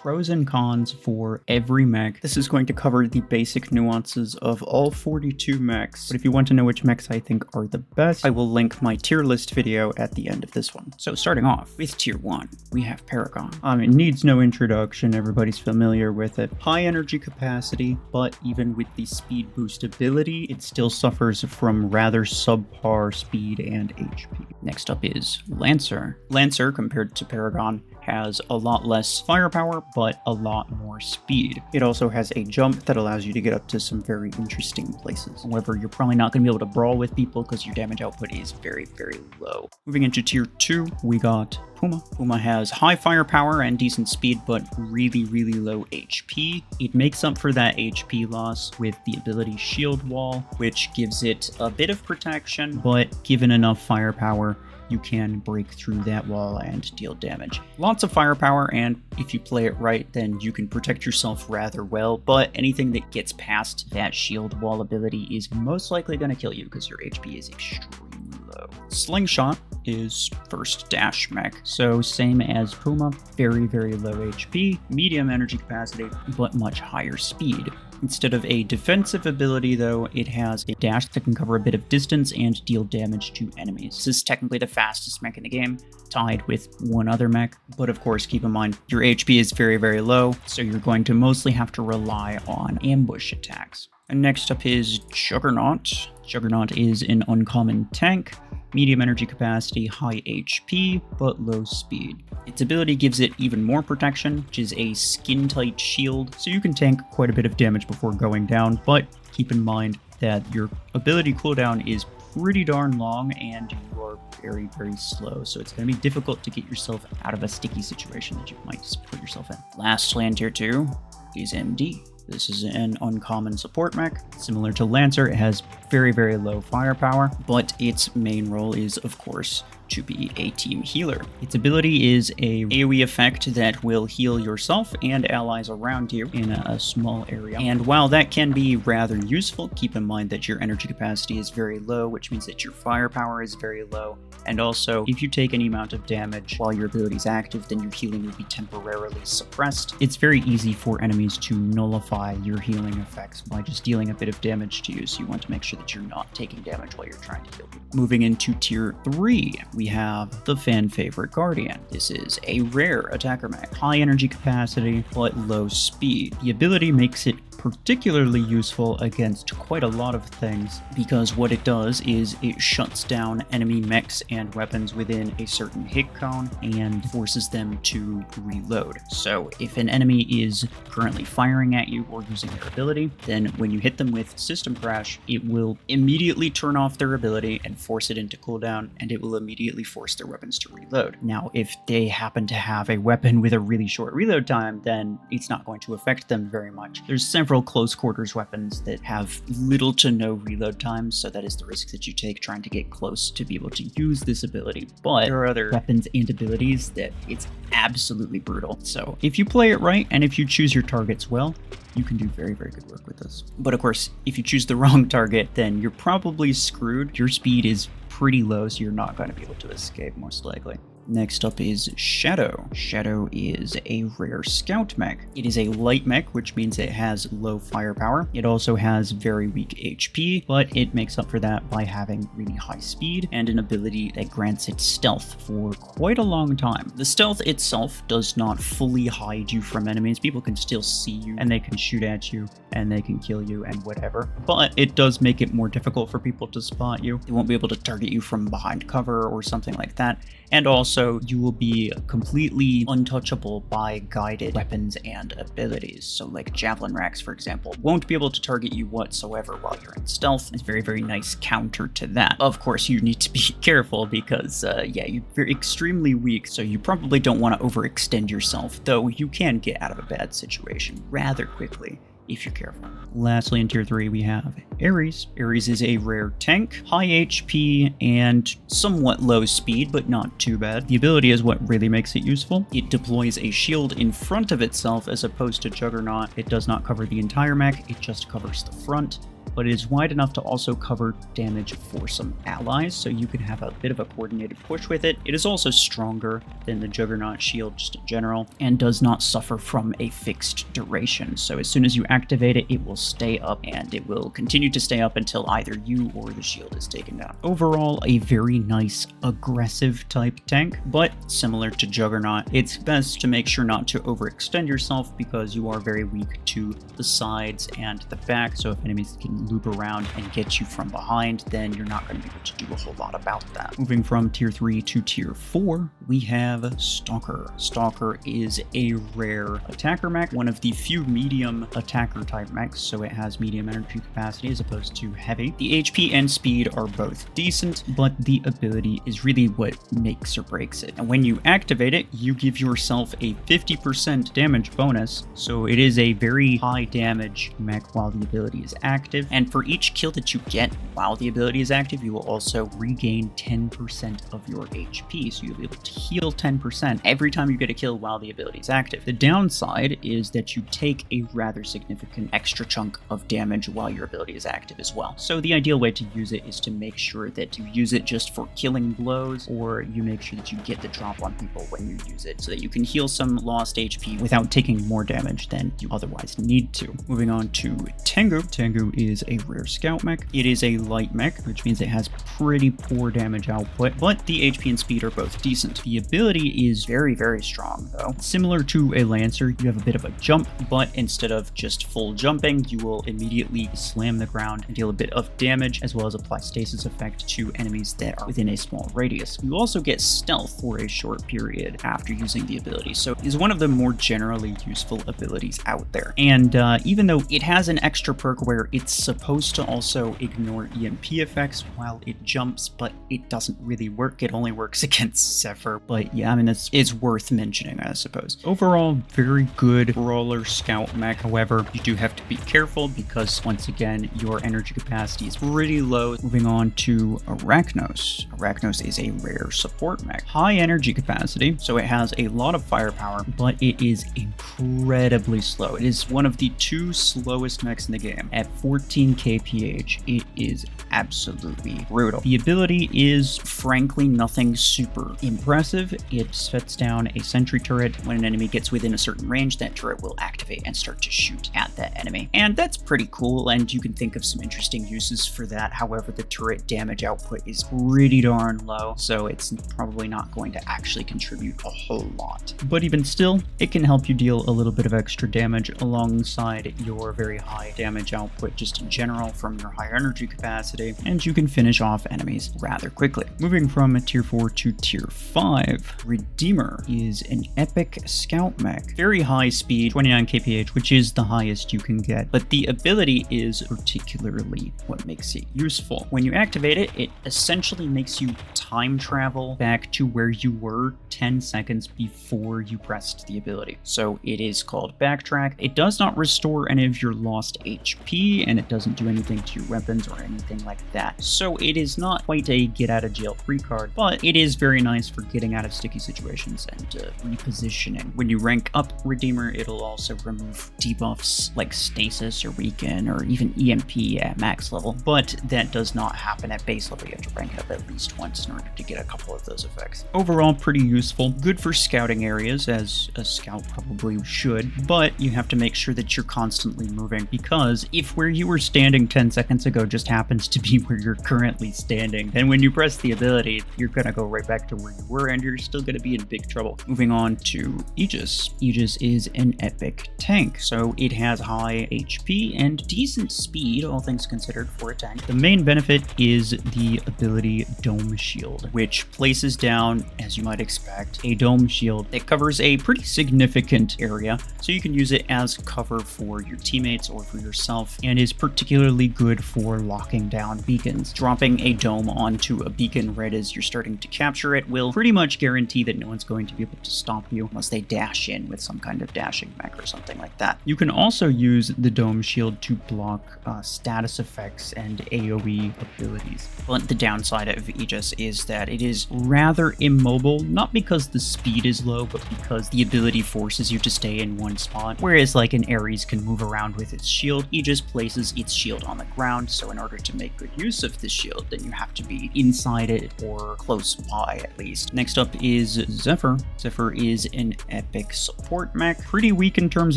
Pros and cons for every mech. This is going to cover the basic nuances of all 42 mechs, but if you want to know which mechs I think are the best, I will link my tier list video at the end of this one. So starting off with tier 1, we have Paragon. It needs no introduction, everybody's familiar with it. High energy capacity, but even with the speed boost ability, it still suffers from rather subpar speed and HP. Next up is Lancer. Lancer, compared to Paragon, has a lot less firepower, but a lot more speed. It also has a jump that allows you to get up to some very interesting places. However, you're probably not going to be able to brawl with people because your damage output is very, very low. Moving into tier 2, we got Puma. Puma has high firepower and decent speed, but really, really low HP. It makes up for that HP loss with the ability Shield Wall, which gives it a bit of protection, but given enough firepower, you can break through that wall and deal damage. Lots of firepower, and if you play it right, then you can protect yourself rather well, but anything that gets past that shield wall ability is most likely going to kill you because your HP is extremely low. Slingshot is first dash mech, so same as Puma, very, very low HP, medium energy capacity, but much higher speed. Instead of a defensive ability, though, it has a dash that can cover a bit of distance and deal damage to enemies. This is technically the fastest mech in the game, tied with one other mech, but of course keep in mind your HP is very, very low, so you're going to mostly have to rely on ambush attacks. And next up is Juggernaut. Juggernaut is an uncommon tank, medium energy capacity, high HP, but low speed. Its ability gives it even more protection, which is a skin-tight shield, so you can tank quite a bit of damage before going down, but keep in mind that your ability cooldown is pretty darn long and you are very, very slow, so it's going to be difficult to get yourself out of a sticky situation that you might just put yourself in. Lastly in tier 2 is MD. This is an uncommon support mech. Similar to Lancer, it has very, very low firepower, but its main role is, of course, to be a team healer. Its ability is a AoE effect that will heal yourself and allies around you in a small area. And while that can be rather useful, keep in mind that your energy capacity is very low, which means that your firepower is very low. And also, if you take any amount of damage while your ability is active, then your healing will be temporarily suppressed. It's very easy for enemies to nullify your healing effects by just dealing a bit of damage to you, so you want to make sure that you're not taking damage while you're trying to heal people. Moving into tier 3, we have the fan favorite Guardian. This is a rare attacker mech, high energy capacity, but low speed. The ability makes it particularly useful against quite a lot of things because what it does is it shuts down enemy mechs and weapons within a certain hit cone and forces them to reload. So if an enemy is currently firing at you or using their ability, then when you hit them with System Crash, it will immediately turn off their ability and force it into cooldown, and it will immediately force their weapons to reload. Now, if they happen to have a weapon with a really short reload time, then it's not going to affect them very much. There's several close quarters weapons that have little to no reload time, so that is the risk that you take trying to get close to be able to use this ability. But there are other weapons and abilities that it's absolutely brutal. So if you play it right and if you choose your targets well, you can do very, very good work with this. But of course, if you choose the wrong target, then you're probably screwed. Your speed is pretty low, so you're not going to be able to escape most likely. Next up is Shadow. Shadow is a rare scout mech. It is a light mech, which means it has low firepower. It also has very weak HP, but it makes up for that by having really high speed and an ability that grants it stealth for quite a long time. The stealth itself does not fully hide you from enemies. People can still see you and they can shoot at you and they can kill you and whatever, but it does make it more difficult for people to spot you. They won't be able to target you from behind cover or something like that. And also, you will be completely untouchable by guided weapons and abilities. So like Javelin Racks, for example, won't be able to target you whatsoever while you're in stealth. It's a very, very nice counter to that. Of course, you need to be careful because, you're extremely weak, so you probably don't want to overextend yourself, though you can get out of a bad situation rather quickly if you're careful. Lastly, in tier 3, we have Ares. Ares is a rare tank, high HP and somewhat low speed, but not too bad. The ability is what really makes it useful. It deploys a shield in front of itself as opposed to Juggernaut. It does not cover the entire mech, it just covers the front. but it is wide enough to also cover damage for some allies, so you can have a bit of a coordinated push with it. It is also stronger than the Juggernaut shield just in general, and does not suffer from a fixed duration. So as soon as you activate it, it will stay up, and it will continue to stay up until either you or the shield is taken down. Overall, a very nice aggressive type tank, but similar to Juggernaut, it's best to make sure not to overextend yourself because you are very weak to the sides and the back. So if enemies can loop around and get you from behind, then you're not going to be able to do a whole lot about that. Moving from tier 3 to tier 4, we have Stalker. Stalker is a rare attacker mech, one of the few medium attacker type mechs, so it has medium energy capacity as opposed to heavy. The HP and speed are both decent, but the ability is really what makes or breaks it. And when you activate it, you give yourself a 50% damage bonus, so it is a very high damage mech while the ability is active. And for each kill that you get while the ability is active, you will also regain 10% of your HP, so you'll be able to heal 10% every time you get a kill while the ability is active. The downside is that you take a rather significant extra chunk of damage while your ability is active as well. So the ideal way to use it is to make sure that you use it just for killing blows, or you make sure that you get the drop on people when you use it so that you can heal some lost HP without taking more damage than you otherwise need to. Moving on to Tengu. Tengu is a rare scout mech. It is a light mech, which means it has pretty poor damage output, but the HP and speed are both decent. The ability is very, very strong though. Similar to a Lancer, you have a bit of a jump, but instead of just full jumping, you will immediately slam the ground and deal a bit of damage, as well as apply stasis effect to enemies that are within a small radius. You also get stealth for a short period after using the ability, so it is one of the more generally useful abilities out there. And even though it has an extra perk where it's supposed to also ignore EMP effects while it jumps, but it doesn't really work. It only works against Zephyr, but yeah, I mean, it's worth mentioning, I suppose. Overall, very good brawler scout mech. However, you do have to be careful because once again, your energy capacity is pretty low. Moving on to Arachnos. Arachnos is a rare support mech. High energy capacity, so it has a lot of firepower, but it is incredibly slow. It is one of the 2 slowest mechs in the game. At 14 kph, it is absolutely brutal. The ability is frankly nothing super impressive. It sets down a sentry turret. When an enemy gets within a certain range, that turret will activate and start to shoot at that enemy. And that's pretty cool, and you can think of some interesting uses for that. However, the turret damage output is pretty darn low, so it's probably not going to actually contribute a whole lot. But even still, it can help you deal a little bit of extra damage alongside your very high damage output just in general from your higher energy capacity, and you can finish off enemies rather quickly. Moving from tier 4 to tier 5, Redeemer is an epic scout mech. Very high speed, 29 kph, which is the highest you can get, but the ability is particularly what makes it useful. When you activate it, it essentially makes you time travel back to where you were 10 seconds before you pressed the ability. So it is called Backtrack. It does not restore any of your lost HP, and it doesn't do anything to your weapons or anything like that. So it is not quite a get out of jail free card, but it is very nice for getting out of sticky situations and repositioning. When you rank up Redeemer, it'll also remove debuffs like Stasis or Weaken or even EMP at max level, but that does not happen at base level. You have to rank it up at least once in order to get a couple of those effects. Overall, pretty useful. Good for scouting areas, as a scout probably should, but you have to make sure that you're constantly moving, because if where you were standing 10 seconds ago just happens to be where you're currently standing, then when you press the ability, you're gonna go right back to where you were and you're still gonna be in big trouble. Moving on to Aegis. Aegis is an epic tank, so it has high HP and decent speed, all things considered, for a tank. The main benefit is the ability Dome Shield, which places down, as you might expect, a dome shield that covers a pretty significant area, so you can use it as cover for your teammates or for yourself, and is particularly good for locking down beacons. Dropping a dome onto a beacon right as you're starting to capture it will pretty much guarantee that no one's going to be able to stop you unless they dash in with some kind of dashing mech or something like that. You can also use the dome shield to block status effects and AoE abilities. But the downside of Aegis is that it is rather immobile, not because the speed is low, but because the ability forces you to stay in one spot, whereas like an Ares can move around with its shield. Aegis places its shield on the ground, so in order to make good use of the shield, then you have to be inside it or close by at least. Next up is Zephyr. Zephyr is an epic support mech, pretty weak in terms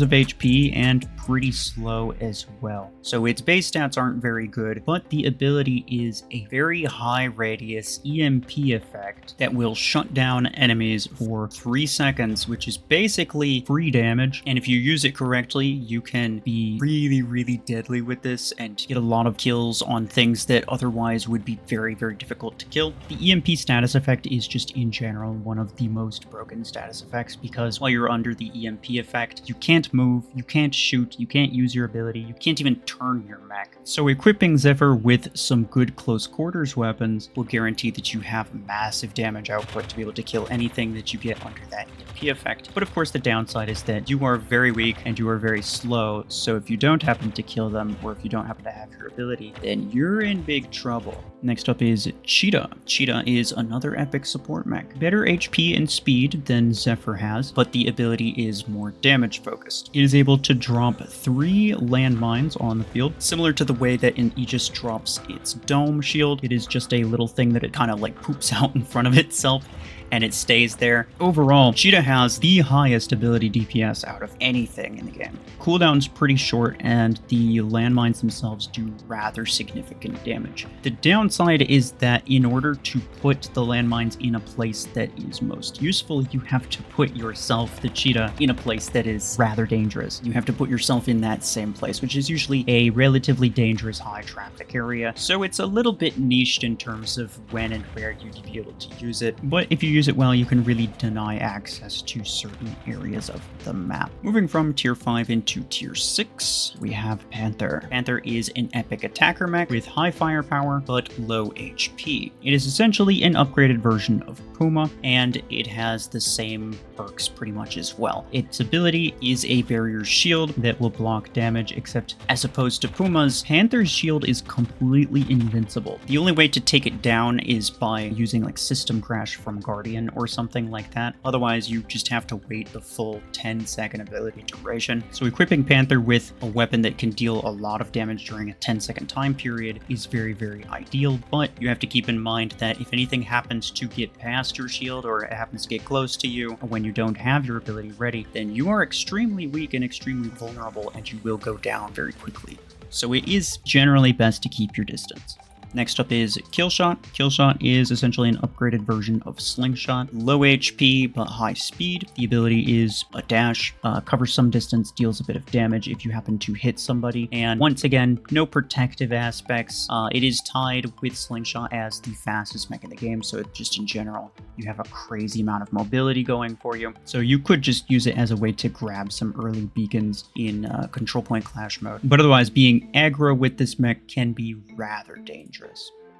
of HP and pretty slow as well. So its base stats aren't very good, but the ability is a very high radius EMP effect that will shut down enemies for 3 seconds, which is basically free damage. And if you use it correctly, you can be really deadly with this and get a lot of kills on things that otherwise would be very difficult to kill. The EMP status effect is just in general one of the most broken status effects, because while you're under the EMP effect, you can't move, you can't shoot, you can't use your ability, you can't even turn your mech. So equipping Zephyr with some good close quarters weapons will guarantee that you have massive damage output to be able to kill anything that you get under that EMP effect. But of course the downside is that you are very weak and you are very slow, so if you don't happen to kill them, or if you don't happen to have your ability, then you're in big trouble. Next up is Cheetah. Cheetah is another epic support mech. Better HP and speed than Zephyr has, but the ability is more damage focused. It is able to drop 3 landmines on the field, similar to the way that an Aegis drops its dome shield. It is just a little thing that it kind of like poops out in front of itself, and it stays there. Overall, Cheetah has the highest ability DPS out of anything in the game. Cooldown's pretty short, and the landmines themselves do rather significant damage. The downside is that in order to put the landmines in a place that is most useful, you have to put yourself, the Cheetah, in a place that is rather dangerous. You have to put yourself in that same place, which is usually a relatively dangerous high traffic area. So it's a little bit niched in terms of when and where you'd be able to use it. But if you use it well, you can really deny access to certain areas of the map. Moving from tier 5 into tier 6, we have Panther. Panther is an epic attacker mech with high firepower but low HP. It is essentially an upgraded version of Puma, and it has the same perks pretty much as well. Its ability is a barrier shield that will block damage, except as opposed to Puma's, Panther's shield is completely invincible. The only way to take it down is by using like System Crash from Guardian or something like that. Otherwise, you just have to wait the full 10-second ability duration. So equipping Panther with a weapon that can deal a lot of damage during a 10-second time period is very ideal, but you have to keep in mind that if anything happens to get past your shield, or it happens to get close to you when you don't have your ability ready, then you are extremely weak and extremely vulnerable, and you will go down very quickly. So it is generally best to keep your distance. Next up is Killshot. Killshot is essentially an upgraded version of Slingshot. Low HP, but high speed. The ability is a dash, covers some distance, deals a bit of damage if you happen to hit somebody. And once again, no protective aspects. It is tied with Slingshot as the fastest mech in the game, so just in general, you have a crazy amount of mobility going for you. So you could just use it as a way to grab some early beacons in control point clash mode. But otherwise, being aggro with this mech can be rather dangerous.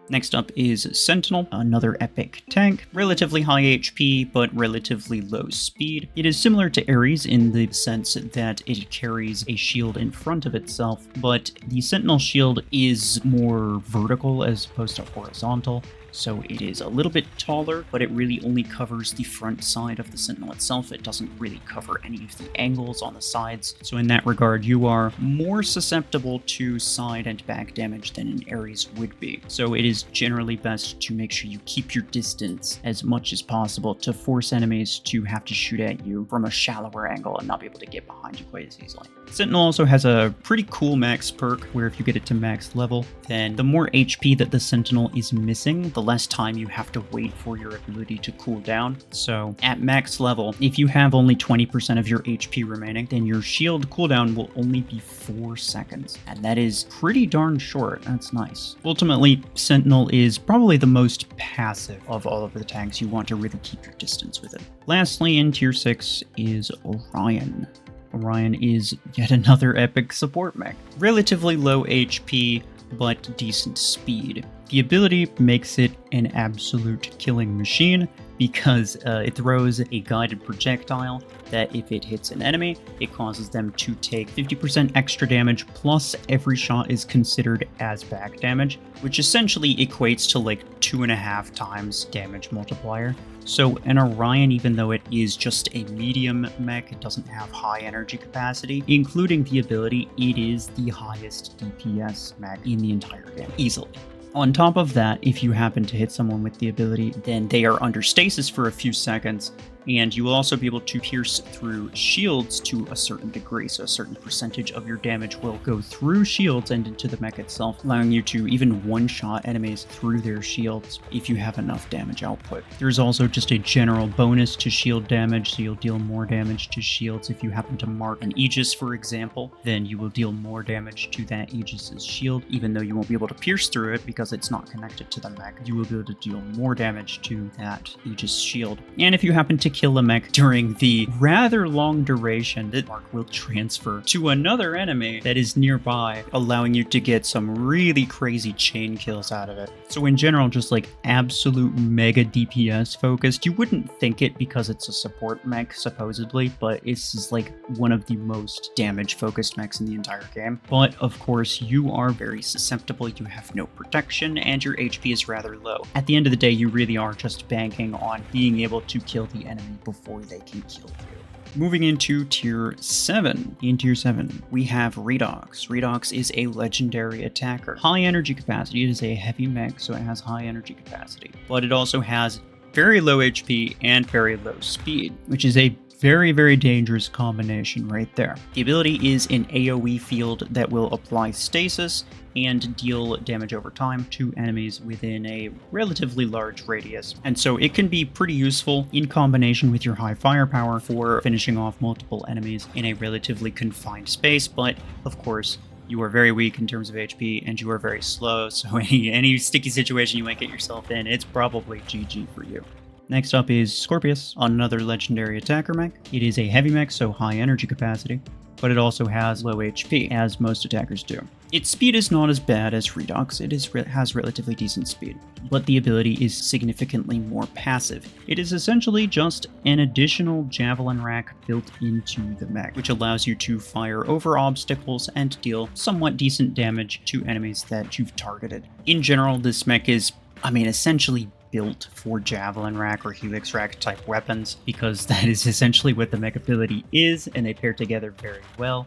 Next up is Sentinel, another epic tank, relatively high HP, but relatively low speed. It is similar to Ares in the sense that it carries a shield in front of itself, but the Sentinel shield is more vertical as opposed to horizontal. So it is a little bit taller, but it really only covers the front side of the Sentinel itself. It doesn't really cover any of the angles on the sides. So in that regard, you are more susceptible to side and back damage than an Ares would be. So it is generally best to make sure you keep your distance as much as possible to force enemies to have to shoot at you from a shallower angle and not be able to get behind you quite as easily. Sentinel also has a pretty cool max perk where if you get it to max level, then the more HP that the Sentinel is missing, the less time you have to wait for your ability to cool down. So at max level, if you have only 20% of your HP remaining, then your shield cooldown will only be 4 seconds. And that is pretty darn short. That's nice. Ultimately, Sentinel is probably the most passive of all of the tanks. You want to really keep your distance with it. Lastly, in tier 6 is Orion. Orion is yet another epic support mech. Relatively low HP, but decent speed. The ability makes it an absolute killing machine, because it throws a guided projectile that if it hits an enemy, it causes them to take 50% extra damage, plus every shot is considered as back damage, which essentially equates to like 2.5 times damage multiplier. So an Orion, even though it is just a medium mech, it doesn't have high energy capacity, including the ability, it is the highest DPS mech in the entire game, easily. On top of that, if you happen to hit someone with the ability, then they are under stasis for a few seconds, and you will also be able to pierce through shields to a certain degree, so a certain percentage of your damage will go through shields and into the mech itself, allowing you to even one-shot enemies through their shields if you have enough damage output. There's also just a general bonus to shield damage, so you'll deal more damage to shields. If you happen to mark an Aegis, for example, then you will deal more damage to that Aegis's shield, even though you won't be able to pierce through it because it's not connected to the mech. You will be able to deal more damage to that Aegis shield. And if you happen to kill a mech during the rather long duration, that mark will transfer to another enemy that is nearby, allowing you to get some really crazy chain kills out of it. So in general, just like absolute mega DPS focused. You wouldn't think it because it's a support mech, supposedly, but this is like one of the most damage focused mechs in the entire game. But of course, you are very susceptible, you have no protection, and your HP is rather low. At the end of the day, you really are just banking on being able to kill the enemy before they can kill you. Moving into Tier 7. In Tier 7, we have Redox. Redox is a legendary attacker. High energy capacity. It is a heavy mech, so it has high energy capacity. But it also has very low HP and very low speed, which is a very, very dangerous combination right there. The ability is an AoE field that will apply stasis and deal damage over time to enemies within a relatively large radius. And so it can be pretty useful in combination with your high firepower for finishing off multiple enemies in a relatively confined space, but of course, you are very weak in terms of HP and you are very slow, so any sticky situation you might get yourself in, it's probably GG for you. Next up is Scorpius, another legendary attacker mech. It is a heavy mech, so high energy capacity, but it also has low HP, as most attackers do. Its speed is not as bad as Redox, it has relatively decent speed, but the ability is significantly more passive. It is essentially just an additional javelin rack built into the mech, which allows you to fire over obstacles and deal somewhat decent damage to enemies that you've targeted. In general, this mech is, essentially built for javelin rack or helix rack type weapons, because that is essentially what the mech ability is, and they pair together very well.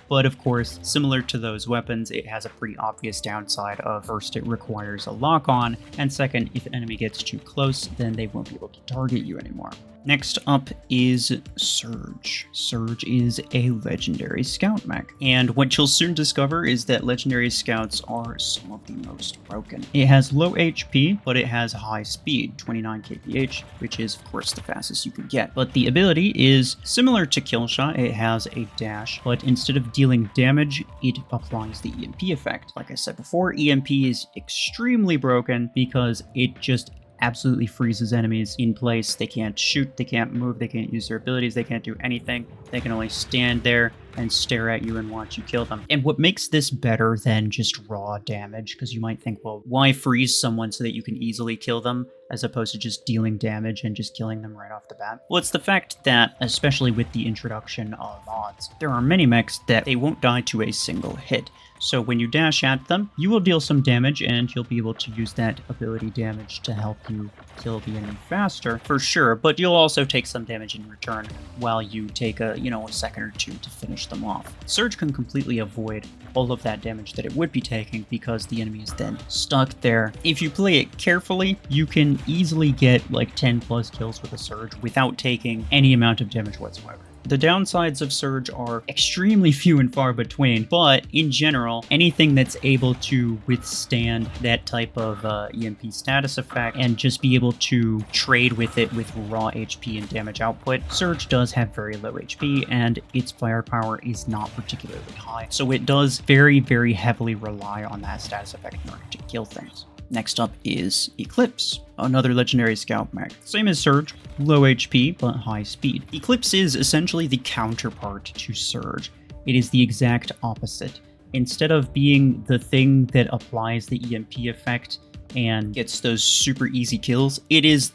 But of course, similar to those weapons, it has a pretty obvious downside of first, it requires a lock-on, and second, if an enemy gets too close, then they won't be able to target you anymore. Next up is Surge. Surge is a legendary scout mech, and what you'll soon discover is that legendary scouts are some of the most broken. It has low HP, but it has high speed, 29 kph, which is of course the fastest you can get. But the ability is similar to Killshot. It has a dash, but instead of dealing damage, it applies the EMP effect. Like I said before, EMP is extremely broken because it just absolutely freezes enemies in place. They can't shoot, they can't move, they can't use their abilities, they can't do anything. They can only stand there and stare at you and watch you kill them. And what makes this better than just raw damage, because you might think, well, why freeze someone so that you can easily kill them as opposed to just dealing damage and just killing them right off the bat? Well, it's the fact that, especially with the introduction of mods, there are many mechs that they won't die to a single hit. So when you dash at them, you will deal some damage and you'll be able to use that ability damage to help you kill the enemy faster, for sure, but you'll also take some damage in return while you take a second or two to finish them off. Surge can completely avoid all of that damage that it would be taking because the enemy is then stuck there. If you play it carefully, you can easily get like 10 plus kills with a Surge without taking any amount of damage whatsoever. The downsides of Surge are extremely few and far between, but in general, anything that's able to withstand that type of EMP status effect and just be able to trade with it with raw HP and damage output, Surge does have very low HP and its firepower is not particularly high, so it does very, very heavily rely on that status effect in order to kill things. Next up is Eclipse, another legendary scout mech. Same as Surge, low HP, but high speed. Eclipse is essentially the counterpart to Surge. It is the exact opposite. Instead of being the thing that applies the EMP effect and gets those super easy kills. It is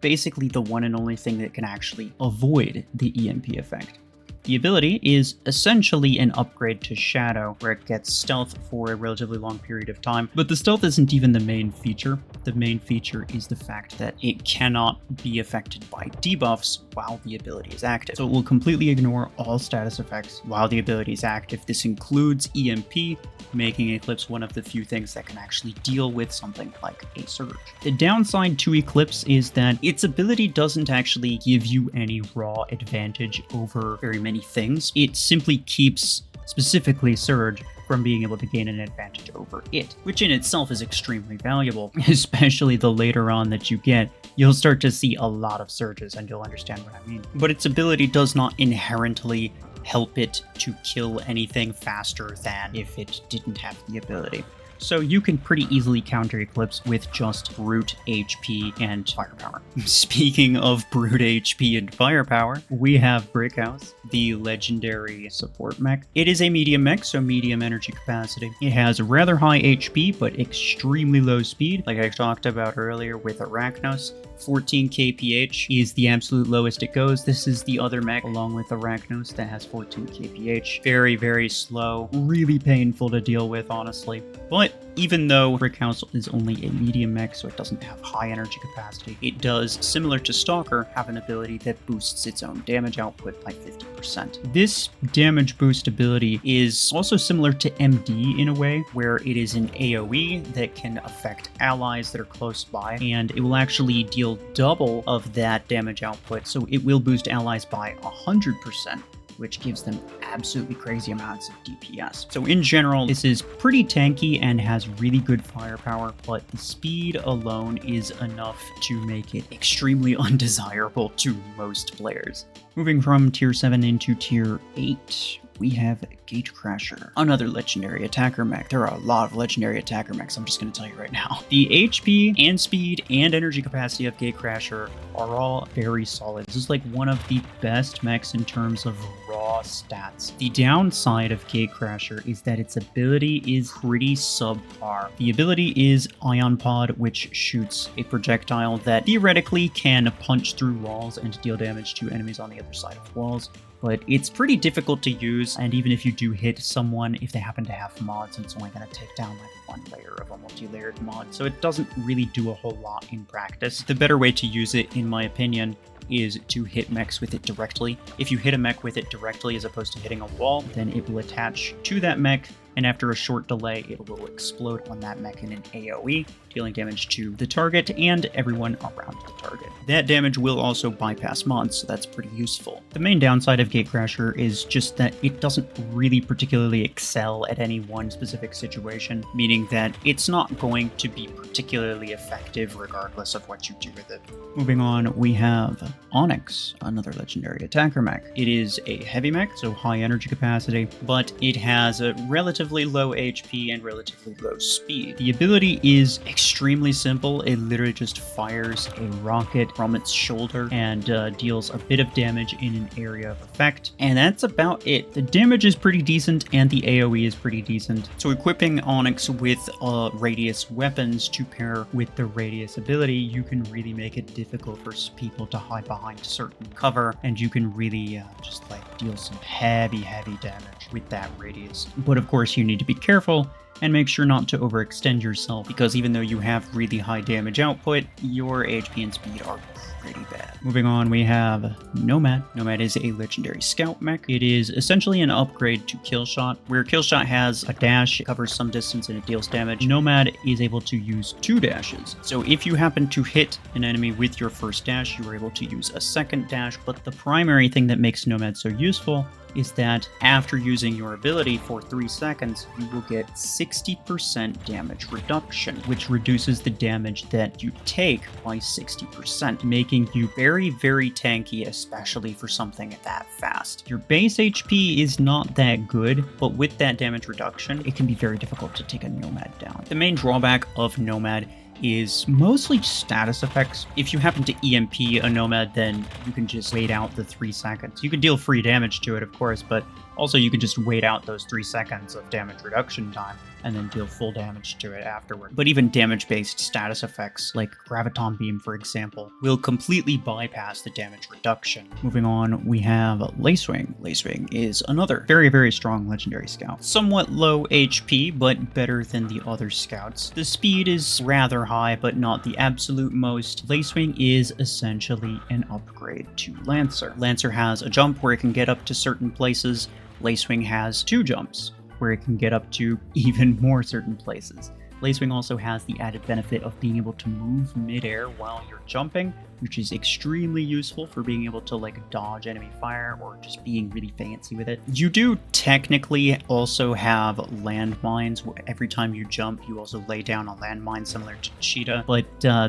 basically the one and only thing that can actually avoid the EMP effect. The ability is essentially an upgrade to Shadow, where it gets stealth for a relatively long period of time, but the stealth isn't even the main feature. The main feature is the fact that it cannot be affected by debuffs while the ability is active. So it will completely ignore all status effects while the ability is active. This includes EMP, making Eclipse one of the few things that can actually deal with something like a Surge. The downside to Eclipse is that its ability doesn't actually give you any raw advantage over very many things. It simply keeps, specifically Surge, from being able to gain an advantage over it, which in itself is extremely valuable, especially the later on that you get. You'll start to see a lot of Surges and you'll understand what I mean. But its ability does not inherently help it to kill anything faster than if it didn't have the ability. So you can pretty easily counter Eclipse with just brute HP and firepower. Speaking of brute HP and firepower, we have Brickhouse, the legendary support mech. It is a medium mech, so medium energy capacity. It has rather high HP, but extremely low speed, like I talked about earlier with Arachnos. 14 kph is the absolute lowest it goes. This is the other mech along with Arachnos that has 14 kph. Very, very slow, really painful to deal with, honestly. But even though Brickhouse is only a medium mech, so it doesn't have high energy capacity, it does, similar to Stalker, have an ability that boosts its own damage output by 50%. This damage boost ability is also similar to MD in a way, where it is an AoE that can affect allies that are close by, and it will actually deal double of that damage output, so it will boost allies by 100%. Which gives them absolutely crazy amounts of DPS. So in general, this is pretty tanky and has really good firepower, but the speed alone is enough to make it extremely undesirable to most players. Moving from tier 7 into tier 8, we have Gatecrasher, another legendary attacker mech. There are a lot of legendary attacker mechs, I'm just going to tell you right now. The HP and speed and energy capacity of Gatecrasher are all very solid. This is like one of the best mechs in terms of raw stats. The downside of Gatecrasher is that its ability is pretty subpar. The ability is Ion Pod, which shoots a projectile that theoretically can punch through walls and deal damage to enemies on the other side of walls. But it's pretty difficult to use, and even if you do hit someone, if they happen to have mods, it's only going to take down like one layer of a multi-layered mod, so it doesn't really do a whole lot in practice. The better way to use it, in my opinion, is to hit mechs with it directly. If you hit a mech with it directly as opposed to hitting a wall, then it will attach to that mech, and after a short delay, it will explode on that mech in an AoE, dealing damage to the target and everyone around the target. That damage will also bypass mods, so that's pretty useful. The main downside of Gatecrasher is just that it doesn't really particularly excel at any one specific situation, meaning that it's not going to be particularly effective regardless of what you do with it. Moving on, we have Onyx, another legendary attacker mech. It is a heavy mech, so high energy capacity, but it has a relatively low HP and relatively low speed. The ability is extremely simple. It literally just fires a rocket from its shoulder and deals a bit of damage in an area of effect, and that's about it. The damage is pretty decent and the AoE is pretty decent, so equipping Onyx with radius weapons to pair with the radius ability, you can really make it difficult for people to hide behind certain cover, and you can really just like deal some heavy damage with that radius. But of course you need to be careful and make sure not to overextend yourself, because even though you have really high damage output, your HP and speed are pretty bad. Moving on, we have Nomad. Nomad is a legendary scout mech. It is essentially an upgrade to Killshot, where Killshot has a dash, it covers some distance and it deals damage. Nomad is able to use 2 dashes. So if you happen to hit an enemy with your first dash, you are able to use a second dash, but the primary thing that makes Nomad so useful is that after using your ability for 3 seconds, you will get 60% damage reduction, which reduces the damage that you take by 60%, making you very tanky, especially for something that fast. Your base HP is not that good, but with that damage reduction, it can be very difficult to take a Nomad down. The main drawback of Nomad is mostly status effects. If you happen to EMP a Nomad, then you can just wait out the 3 seconds. You can deal free damage to it, of course, but Also, you can just wait out those 3 seconds of damage reduction time and then deal full damage to it afterward. But even damage-based status effects, like Graviton Beam for example, will completely bypass the damage reduction. Moving on, we have Lacewing. Lacewing is another very, very strong legendary scout. Somewhat low HP, but better than the other scouts. The speed is rather high, but not the absolute most. Lacewing is essentially an upgrade to Lancer. Lancer has a jump where it can get up to certain places. Lacewing has 2 jumps, where it can get up to even more certain places. Lacewing also has the added benefit of being able to move mid-air while you're jumping, which is extremely useful for being able to like dodge enemy fire or just being really fancy with it. You do technically also have landmines. Every time you jump, you also lay down a landmine similar to Cheetah, but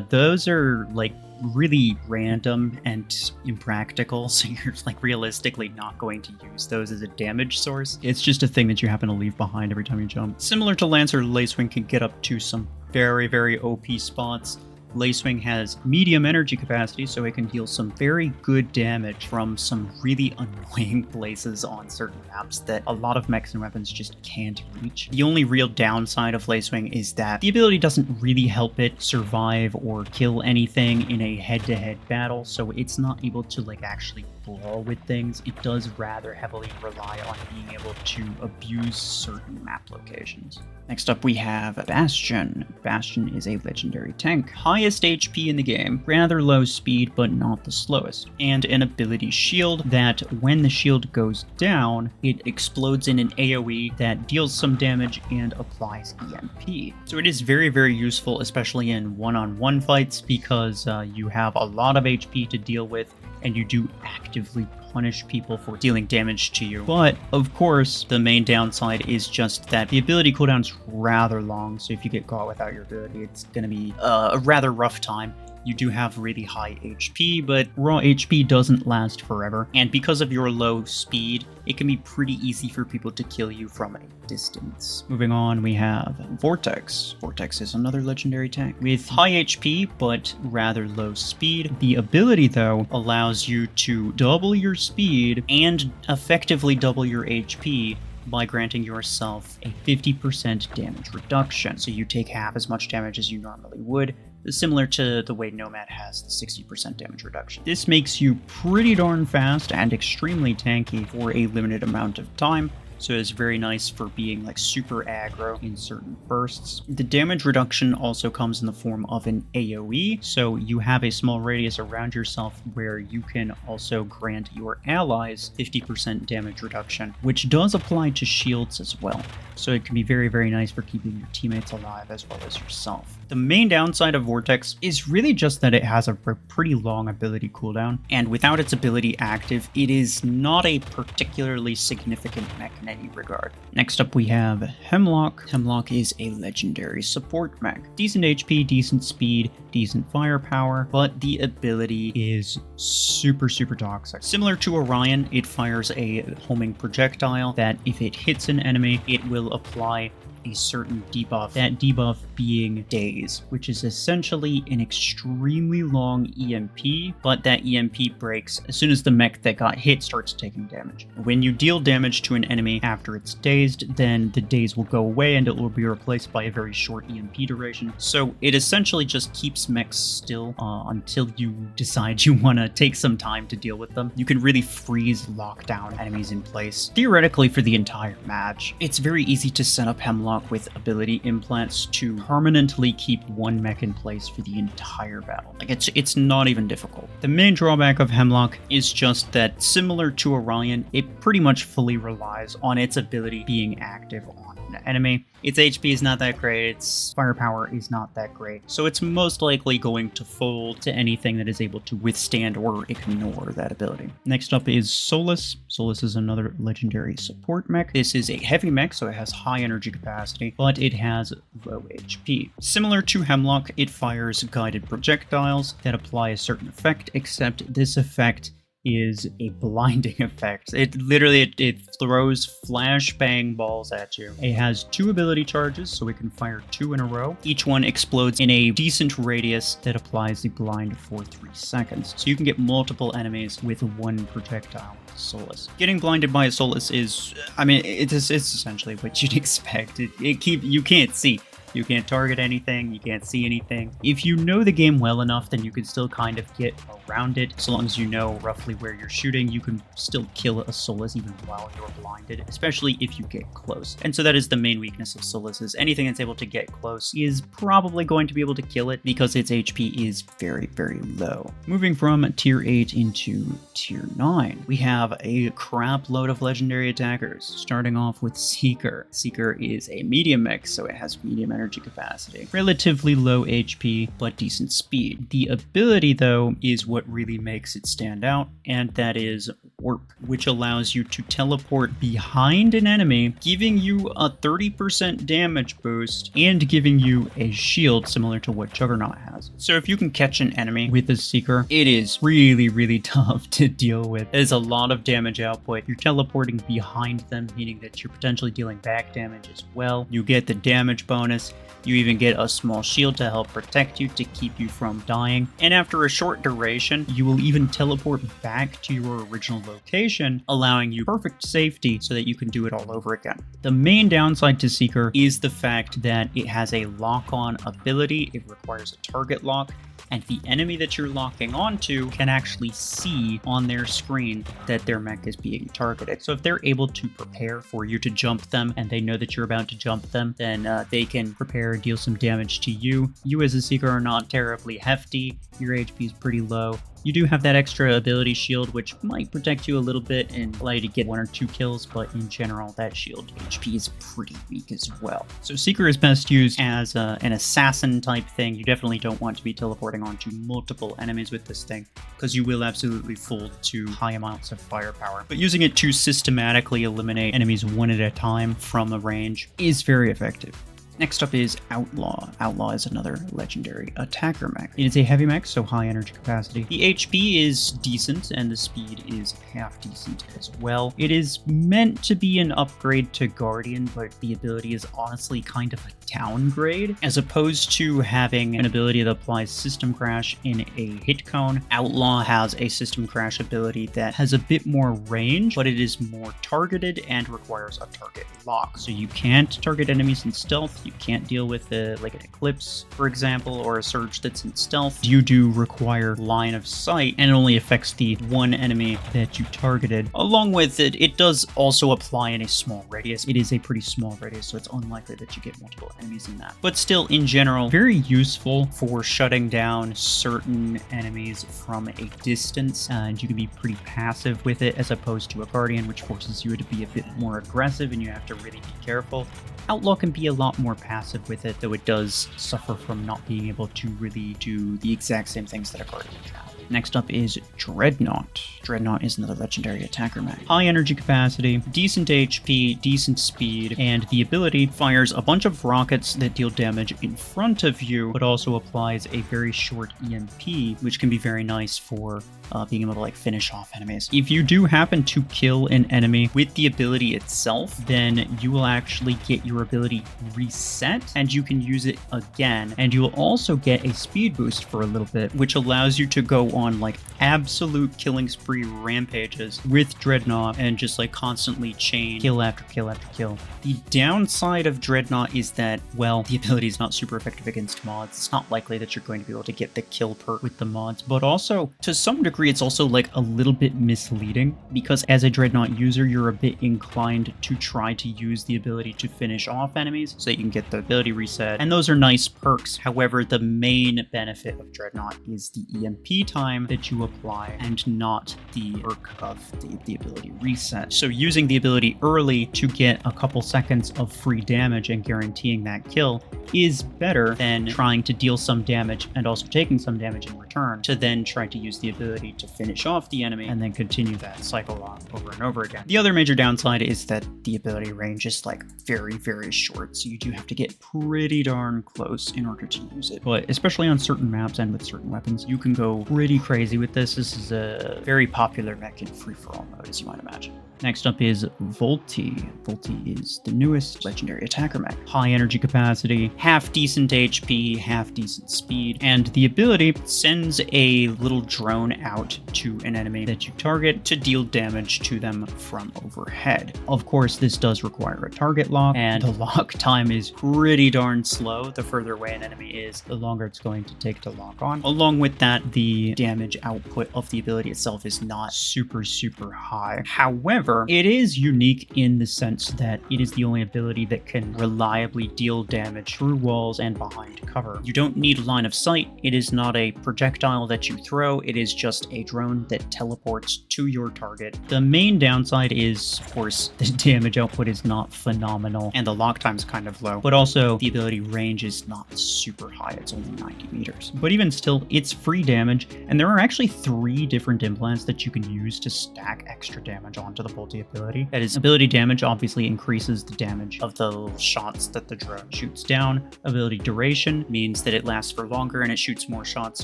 those are like really random and impractical, so you're like realistically not going to use those as a damage source. It's just a thing that you happen to leave behind every time you jump. Similar to Lancer, Lacewing can get up to some very, very OP spots. Lacewing has medium energy capacity, so it can deal some very good damage from some really annoying places on certain maps that a lot of mechs and weapons just can't reach. The only real downside of Lacewing is that the ability doesn't really help it survive or kill anything in a head-to-head battle, so it's not able to like actually brawl with things. It does rather heavily rely on being able to abuse certain map locations. Next up we have Bastion. Bastion is a legendary tank. Highest HP in the game, rather low speed but not the slowest, and an ability shield that when the shield goes down, it explodes in an AoE that deals some damage and applies EMP. So it is very, very useful, especially in one-on-one fights, because you have a lot of HP to deal with and you do actively punish people for dealing damage to you. But, of course, the main downside is just that the ability cooldown's rather long, so if you get caught without your ability, it's gonna be a rather rough time. You do have really high HP, but raw HP doesn't last forever, and because of your low speed, it can be pretty easy for people to kill you from a distance. Moving on, we have Vortex. Vortex is another legendary tank with high HP, but rather low speed. The ability, though, allows you to double your speed and effectively double your HP by granting yourself a 50% damage reduction. So you take half as much damage as you normally would, similar to the way Nomad has the 60% damage reduction. This makes you pretty darn fast and extremely tanky for a limited amount of time, so it's very nice for being like super aggro in certain bursts. The damage reduction also comes in the form of an AoE, so you have a small radius around yourself where you can also grant your allies 50% damage reduction, which does apply to shields as well. So it can be very, very nice for keeping your teammates alive as well as yourself. The main downside of Vortex is really just that it has a pretty long ability cooldown, and without its ability active, it is not a particularly significant mech in any regard. Next up we have Hemlock. Hemlock is a legendary support mech. Decent HP, decent speed, decent firepower, but the ability is super, super toxic. Similar to Orion, it fires a homing projectile that if it hits an enemy, it will apply a certain debuff, that debuff being Daze, which is essentially an extremely long EMP, but that EMP breaks as soon as the mech that got hit starts taking damage. When you deal damage to an enemy after it's dazed, then the daze will go away and it will be replaced by a very short EMP duration. So it essentially just keeps mechs still until you decide you want to take some time to deal with them. You can really freeze lockdown enemies in place, theoretically for the entire match. It's very easy to set up Hemlock with ability implants to permanently keep one mech in place for the entire battle. Like it's not even difficult. The main drawback of Hemlock is just that, similar to Orion, it pretty much fully relies on its ability being active on an enemy. Its HP is not that great, its firepower is not that great, so it's most likely going to fold to anything that is able to withstand or ignore that ability. Next up is Solus. Solus is another legendary support mech. This is a heavy mech, so it has high energy capacity, but it has low HP. Similar to Hemlock, it fires guided projectiles that apply a certain effect, except this effect is a blinding effect. It literally it throws flashbang balls at you. It has 2 ability charges, so it can fire 2 in a row. Each one explodes in a decent radius that applies the blind for 3 seconds. So you can get multiple enemies with 1 projectile Solus. Getting blinded by a Solus is, I mean, it's essentially what you'd expect. You can't see. You can't target anything, you can't see anything. If you know the game well enough, then you can still kind of get around it. So long as you know roughly where you're shooting, you can still kill a Solus even while you're blinded, especially if you get close. And so that is the main weakness of Solus, is anything that's able to get close is probably going to be able to kill it because its HP is very, very low. Moving from tier 8 into tier 9, we have a crap load of legendary attackers, starting off with Seeker. Seeker is a medium mech, so it has medium energy capacity. Relatively low HP, but decent speed. The ability, though, is what really makes it stand out, and that is Warp, which allows you to teleport behind an enemy, giving you a 30% damage boost, and giving you a shield similar to what Juggernaut has. So if you can catch an enemy with a Seeker, it is really, really tough to deal with. There's a lot of damage output. You're teleporting behind them, meaning that you're potentially dealing back damage as well. You get the damage bonus. You even get a small shield to help protect you, to keep you from dying. And after a short duration, you will even teleport back to your original location, allowing you perfect safety so that you can do it all over again. The main downside to Seeker is the fact that it has a lock-on ability. It requires a target lock, and the enemy that you're locking onto can actually see on their screen that their mech is being targeted. So if they're able to prepare for you to jump them and they know that you're about to jump them, then they can prepare, deal some damage to you. You as a Seeker are not terribly hefty. Your HP is pretty low. You do have that extra ability shield, which might protect you a little bit and allow you to get 1 or 2 kills, but in general, that shield HP is pretty weak as well. So Seeker is best used as an assassin type thing. You definitely don't want to be teleporting onto multiple enemies with this thing, because you will absolutely fold to high amounts of firepower. But using it to systematically eliminate enemies 1 at a time from a range is very effective. Next up is Outlaw. Outlaw is another legendary attacker mech. It is a heavy mech, so high energy capacity. The HP is decent, and the speed is half decent as well. It is meant to be an upgrade to Guardian, but the ability is honestly kind of a downgrade. As opposed to having an ability that applies System Crash in a hit cone, Outlaw has a System Crash ability that has a bit more range, but it is more targeted and requires a target lock. So you can't target enemies in stealth. You can't deal with like an Eclipse, for example, or a Surge that's in stealth. You do require line of sight, and it only affects the 1 enemy that you targeted. Along with it, it does also apply in a small radius. It is a pretty small radius, so it's unlikely that you get multiple enemies in that. But still, in general, very useful for shutting down certain enemies from a distance, and you can be pretty passive with it, as opposed to a Guardian, which forces you to be a bit more aggressive, and you have to really be careful. Outlaw can be a lot more passive with it, though it does suffer from not being able to really do the exact same things that a Guardian can. Next up is Dreadnought. Dreadnought is another legendary attacker mech. High energy capacity, decent HP, decent speed, and the ability fires a bunch of rockets that deal damage in front of you, but also applies a very short EMP, which can be very nice for being able to like finish off enemies. If you do happen to kill an enemy with the ability itself, then you will actually get your ability reset, and you can use it again, and you will also get a speed boost for a little bit, which allows you to go on like absolute killing spree rampages with Dreadnought and just like constantly chain kill after kill after kill. The downside of Dreadnought is that, well, the ability is not super effective against mods. It's not likely that you're going to be able to get the kill perk with the mods, but also to some degree it's also like a little bit misleading, because as a Dreadnought user you're a bit inclined to try to use the ability to finish off enemies so that you can get the ability reset, and those are nice perks. However, the main benefit of Dreadnought is the EMP time that you apply, and not the perk of the ability reset. So using the ability early to get a couple seconds of free damage and guaranteeing that kill is better than trying to deal some damage and also taking some damage in return to then try to use the ability to finish off the enemy and then continue that cycle on over and over again. The other major downside is that the ability range is like very, very short, so you do have to get pretty darn close in order to use it. But especially on certain maps and with certain weapons, you can go pretty pretty crazy with this. This is a very popular mech in free-for-all mode, as you might imagine. Next up is Volti. Volti is the newest legendary attacker mech. High energy capacity, half decent HP, half decent speed, and the ability sends a little drone out to an enemy that you target to deal damage to them from overhead. Of course, this does require a target lock, and the lock time is pretty darn slow. The further away an enemy is, the longer it's going to take to lock on. Along with that, the damage output of the ability itself is not super high. However, it is unique in the sense that it is the only ability that can reliably deal damage through walls and behind cover. You don't need line of sight. It is not a projectile that you throw. It is just a drone that teleports to your target. The main downside is, of course, the damage output is not phenomenal and the lock time is kind of low, but also the ability range is not super high. It's only 90 meters. But even still, it's free damage, and there are actually 3 different implants that you can use to stack extra damage onto the Volti ability. That is, ability damage obviously increases the damage of the little shots that the drone shoots down. Ability duration means that it lasts for longer and it shoots more shots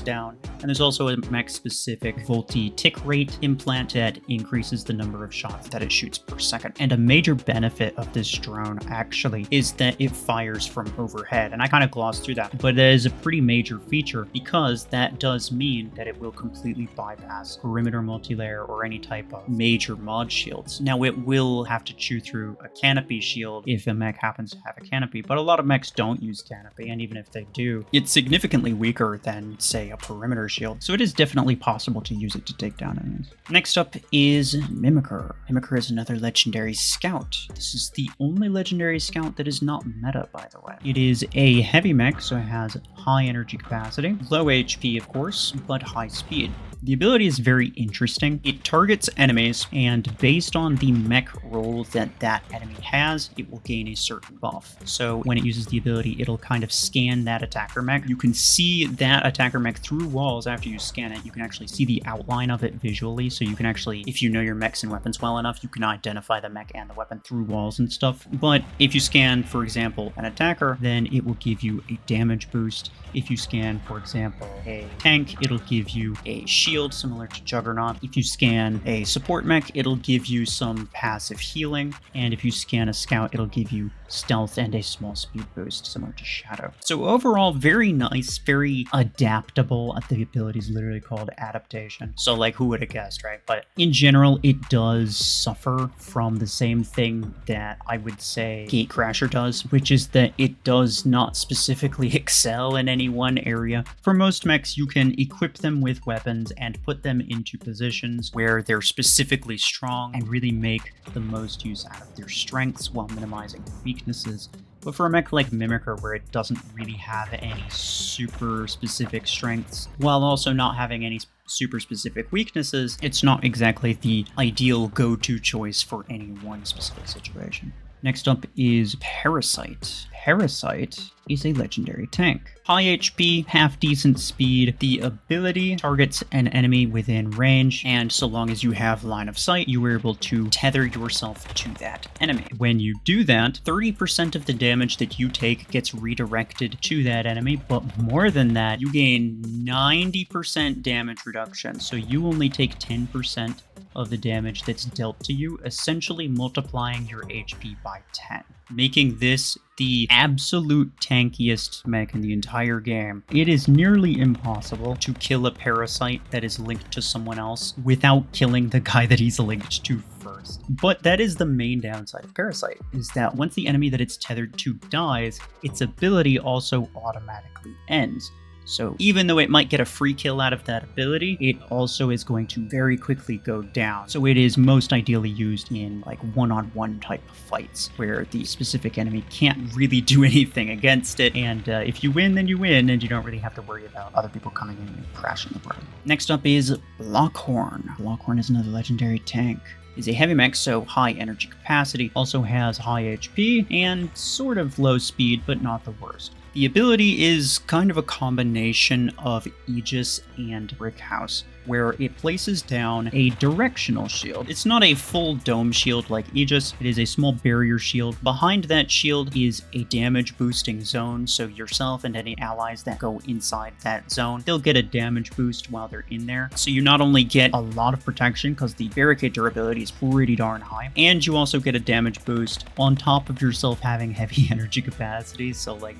down. And there's also a mech-specific Volti tick rate implant that increases the number of shots that it shoots per second. And a major benefit of this drone actually is that it fires from overhead. And I kind of glossed through that, but that is a pretty major feature because that does mean that it will completely bypass perimeter multi-layer or any type of major mod shields. Now, it will have to chew through a canopy shield if a mech happens to have a canopy, but a lot of mechs don't use canopy, and even if they do, it's significantly weaker than, say, a perimeter shield, so it is definitely possible to use it to take down enemies. Next up is Mimicker. Mimicker is another legendary scout. This is the only legendary scout that is not meta, by the way. It is a heavy mech, so it has high energy capacity, low HP, of course, but high speed. The ability is very interesting. It targets enemies, and based on the mech role that that enemy has, it will gain a certain buff. So when it uses the ability, it'll kind of scan that attacker mech. You can see that attacker mech through walls after you scan it. You can actually see the outline of it visually, so you can actually, if you know your mechs and weapons well enough, you can identify the mech and the weapon through walls and stuff. But if you scan, for example, an attacker, then it will give you a damage boost. If you scan, for example, a tank, it'll give you a shield similar to Juggernaut. If you scan a support mech, it'll give you some passive healing. And if you scan a scout, it'll give you stealth and a small speed boost similar to Shadow. So overall, very nice, very adaptable. The ability is literally called adaptation. So like, who would have guessed, right? But in general, it does suffer from the same thing that I would say Gatecrasher does, which is that it does not specifically excel in any one area. For most mechs, you can equip them with weapons and put them into positions where they're specifically strong and really make the most use out of their strengths while minimizing their weaknesses. But for a mech like Mimicker, where it doesn't really have any super specific strengths, while also not having any super specific weaknesses, it's not exactly the ideal go-to choice for any one specific situation. Next up is Parasite. Parasite is a legendary tank. High HP, half decent speed. The ability targets an enemy within range, and so long as you have line of sight, you are able to tether yourself to that enemy. When you do that, 30% of the damage that you take gets redirected to that enemy, but more than that, you gain 90% damage reduction, so you only take 10% of the damage that's dealt to you, essentially multiplying your HP by 10, making this the absolute tankiest mech in the entire game. It is nearly impossible to kill a parasite that is linked to someone else without killing the guy that he's linked to first. But that is the main downside of Parasite, is that once the enemy that it's tethered to dies, its ability also automatically ends. So even though it might get a free kill out of that ability, it also is going to very quickly go down. So it is most ideally used in like one-on-one type of fights where the specific enemy can't really do anything against it. And if you win, then you win, and you don't really have to worry about other people coming in and crashing the party. Next up is Lockhorn. Lockhorn is another legendary tank. Is a heavy mech, so high energy capacity, also has high HP and sort of low speed, but not the worst. The ability is kind of a combination of Aegis and Brickhouse. where it places down a directional shield. It's not a full dome shield like Aegis, it is a small barrier shield. Behind that shield is a damage boosting zone, so yourself and any allies that go inside that zone, they'll get a damage boost while they're in there. So you not only get a lot of protection because the barricade durability is pretty darn high, and you also get a damage boost on top of yourself having heavy energy capacity, so like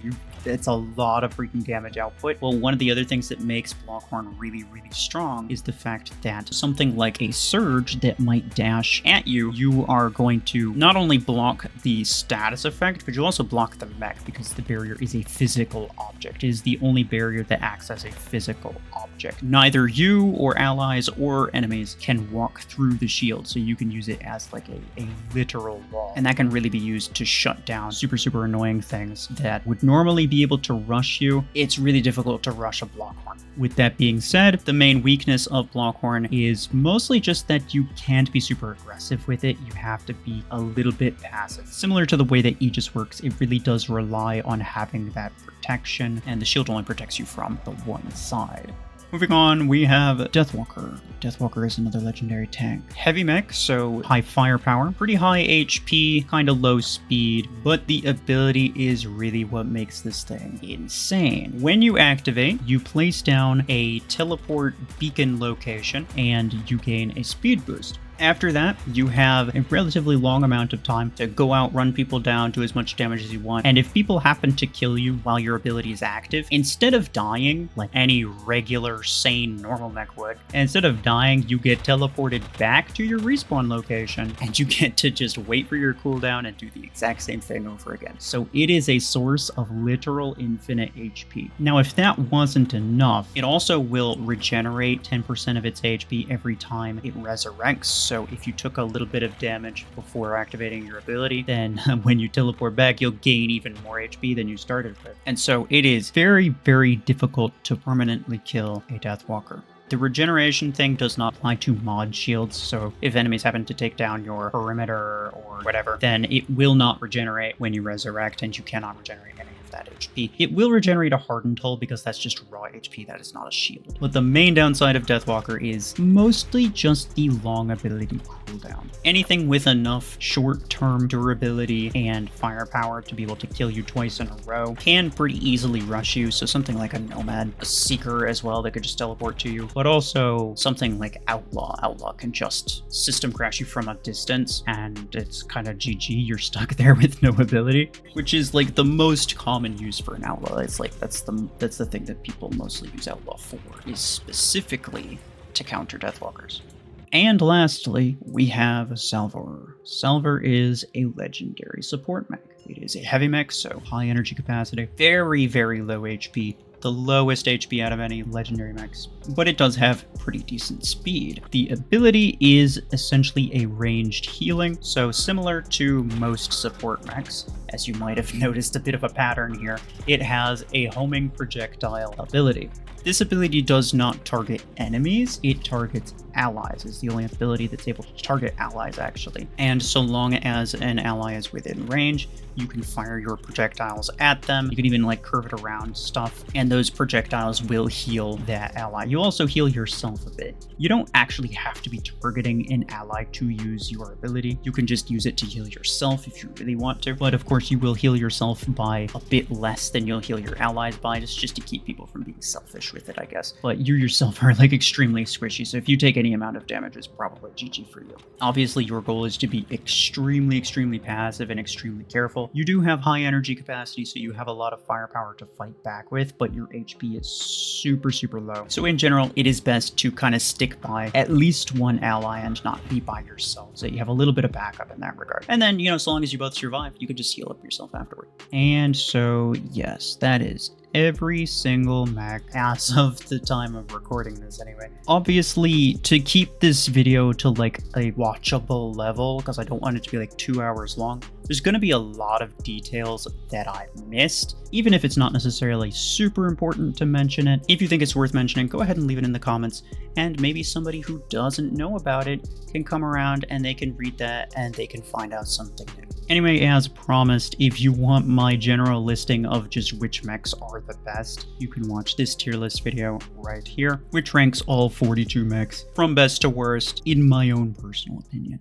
it's a lot of freaking damage output. Well, one of the other things that makes Blockhorn really strong is the fact that something like a surge that might dash at you, you are going to not only block the status effect, but you also block the mech because the barrier is a physical object. It is the only barrier that acts as a physical object. Neither you or allies or enemies can walk through the shield, so you can use it as like a literal wall. And that can really be used to shut down super annoying things that would normally be able to rush you. It's really difficult to rush a Blockhorn. With that being said, the main weakness of Blockhorn is mostly just that you can't be super aggressive with it. You have to be a little bit passive. Similar to the way that Aegis works, it really does rely on having that protection, and the shield only protects you from the one side. Moving on, we have Deathwalker. Deathwalker is another legendary tank. Heavy mech, so high firepower, pretty high HP, kind of low speed, but the ability is really what makes this thing insane. When you activate, you place down a teleport beacon location, and you gain a speed boost. After that, you have a relatively long amount of time to go out, run people down, do as much damage as you want. And if people happen to kill you while your ability is active, instead of dying like any regular, sane, normal mech would, instead of dying, you get teleported back to your respawn location, and you get to just wait for your cooldown and do the exact same thing over again. So it is a source of literal infinite HP. Now, if that wasn't enough, it also will regenerate 10% of its HP every time it resurrects. So if you took a little bit of damage before activating your ability, then when you teleport back, you'll gain even more HP than you started with. And so it is very difficult to permanently kill a Deathwalker. The regeneration thing does not apply to mod shields, so if enemies happen to take down your perimeter or whatever, then it will not regenerate when you resurrect, and you cannot regenerate any of that HP. It will regenerate a hardened hull because that's just raw HP, that is not a shield. But the main downside of Deathwalker is mostly just the long ability cooldown. Anything with enough short-term durability and firepower to be able to kill you twice in a row can pretty easily rush you, so something like a Nomad, a Seeker as well, that could just teleport to you, but also something like Outlaw. Outlaw can just system crash you from a distance, and it's kind of GG, you're stuck there with no ability, which is like the most common use for an Outlaw. It's like that's the thing that people mostly use Outlaw for, is specifically to counter Deathwalkers. And lastly, we have Salvor. Salvor is a legendary support mech. It is a heavy mech, so high energy capacity, very low HP, the lowest HP out of any legendary mechs, but it does have pretty decent speed. The ability is essentially a ranged healing, so similar to most support mechs, as you might have noticed a bit of a pattern here, it has a homing projectile ability. This ability does not target enemies, it targets allies. It's the only ability that's able to target allies, actually. And so long as an ally is within range, you can fire your projectiles at them. You can even like curve it around stuff, and those projectiles will heal that ally. You also heal yourself a bit. You don't actually have to be targeting an ally to use your ability. You can just use it to heal yourself if you really want to. But of course, you will heal yourself by a bit less than you'll heal your allies by, just to keep people from being selfish with it, I guess. But you yourself are like extremely squishy, so if you take any amount of damage, it's probably GG for you. Obviously, your goal is to be extremely passive and extremely careful. You do have high energy capacity, so you have a lot of firepower to fight back with, but your HP is super low. So in general, it is best to kind of stick by at least one ally and not be by yourself, so you have a little bit of backup in that regard. And then, you know, so long as you both survive, you could just heal up yourself afterward. And so, yes, that is every single mech as of the time of recording this anyway. Obviously, to keep this video to like a watchable level, because I don't want it to be like 2 hours long, there's going to be a lot of details that I missed. Even if it's not necessarily super important to mention it, if you think it's worth mentioning, go ahead and leave it in the comments, and maybe somebody who doesn't know about it can come around and they can read that and they can find out something new. Anyway, as promised, if you want my general listing of just which mechs are are the best, you can watch this tier list video right here, which ranks all 42 mechs from best to worst in my own personal opinion.